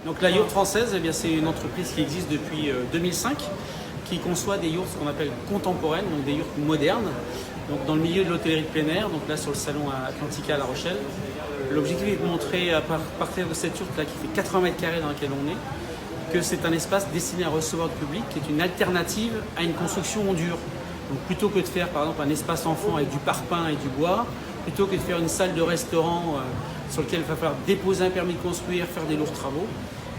Donc la Yourte française, eh bien, c'est une entreprise qui existe depuis 2005, qui conçoit des yourtes ce qu'on appelle contemporaines, donc des yourtes modernes, donc dans le milieu de l'hôtellerie de plein air, donc là sur le salon Atlantica à La Rochelle. L'objectif est de montrer à partir de cette yourte là qui fait 80 mètres carrés dans laquelle on est, que c'est un espace destiné à recevoir du public, qui est une alternative à une construction en dur. Donc plutôt que de faire par exemple un espace enfant avec du parpaing et du bois, plutôt que de faire une salle de restaurant sur lequel il va falloir déposer un permis de construire, faire des lourds travaux,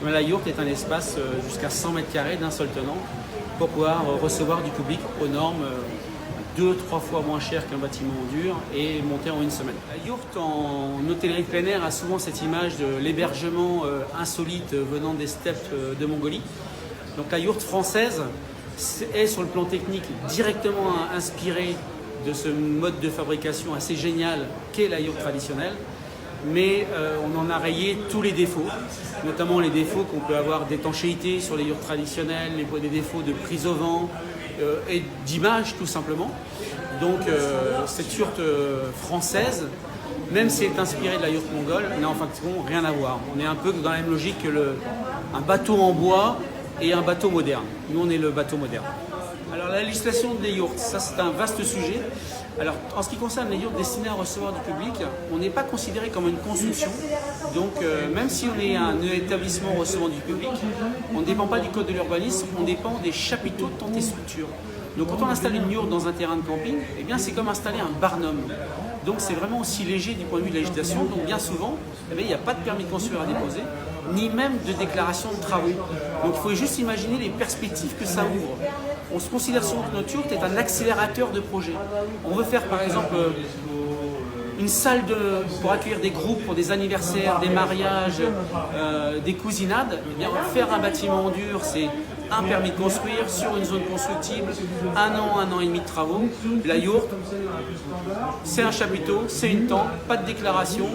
la yourte est un espace jusqu'à 100 mètres carrés d'un seul tenant pour pouvoir recevoir du public aux normes 2-3 fois moins cher qu'un bâtiment en dur et monter en une semaine. La yourte en hôtellerie de plein air a souvent cette image de l'hébergement insolite venant des steppes de Mongolie. Donc la yourte française est sur le plan technique directement inspirée de ce mode de fabrication assez génial qu'est la yourte traditionnelle, mais on en a rayé tous les défauts, notamment les défauts qu'on peut avoir d'étanchéité sur les yourtes traditionnelles, des défauts de prise au vent et d'image tout simplement. Donc cette yourte française, même si elle est inspirée de la yourte mongole, n'a en fait rien à voir. On est un peu dans la même logique que un bateau en bois et un bateau moderne. Nous, on est le bateau moderne. Alors, la législation des yourtes, ça c'est un vaste sujet. Alors, en ce qui concerne les yourtes destinées à recevoir du public, on n'est pas considéré comme une construction. Donc, même si on est un établissement recevant du public, on ne dépend pas du code de l'urbanisme, on dépend des chapiteaux de tentes et structures. Donc, quand on installe une yourte dans un terrain de camping, eh bien, c'est comme installer un barnum. Donc, c'est vraiment aussi léger du point de vue de la législation. Donc, bien souvent, eh bien, il n'y a pas de permis de construire à déposer, ni même de déclaration de travaux. Donc, il faut juste imaginer les perspectives que ça ouvre. On se considère souvent que notre yourte est un accélérateur de projet. On veut faire par exemple une salle pour accueillir des groupes pour des anniversaires, des mariages, des cousinades. Eh bien, faire un bâtiment en dur, c'est un permis de construire sur une zone constructible, 1 an et demi de travaux. La yourte, c'est un chapiteau, c'est une tente, pas de déclaration.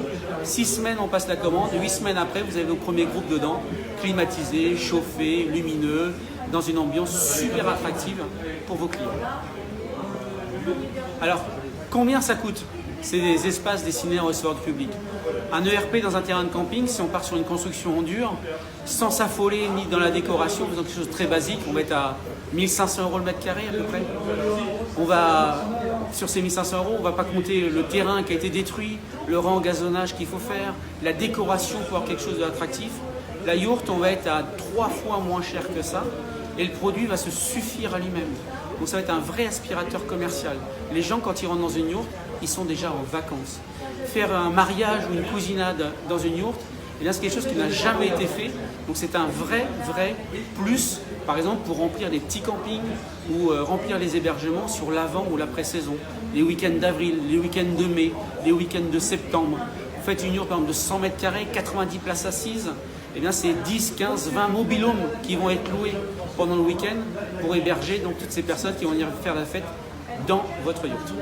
6 semaines, on passe la commande. 8 semaines après, vous avez vos premiers groupes dedans, climatisés, chauffés, lumineux, dans une ambiance super attractive pour vos clients. Alors, combien ça coûte? C'est des espaces destinés à recevoir du public. Un ERP dans un terrain de camping, si on part sur une construction en dur, sans s'affoler ni dans la décoration, faisant quelque chose de très basique, on va être à 1 500 € le mètre carré à peu près. Sur ces 1 500 €, on ne va pas compter le terrain qui a été détruit, le re-engazonnage qu'il faut faire, la décoration pour avoir quelque chose d'attractif. La yourte, on va être à 3 fois moins cher que ça et le produit va se suffire à lui-même. Donc ça va être un vrai aspirateur commercial. Les gens, quand ils rentrent dans une yourte, ils sont déjà en vacances. Faire un mariage ou une cousinade dans une yourte, eh bien, c'est quelque chose qui n'a jamais été fait. Donc c'est un vrai plus, par exemple, pour remplir les petits campings ou remplir les hébergements sur l'avant ou l'après-saison. Les week-ends d'avril, les week-ends de mai, les week-ends de septembre. Vous faites une yourte par exemple de 100 mètres carrés, 90 places assises, eh bien c'est 10, 15, 20 mobil-homes qui vont être loués pendant le week-end pour héberger donc toutes ces personnes qui vont venir faire la fête dans votre yourte.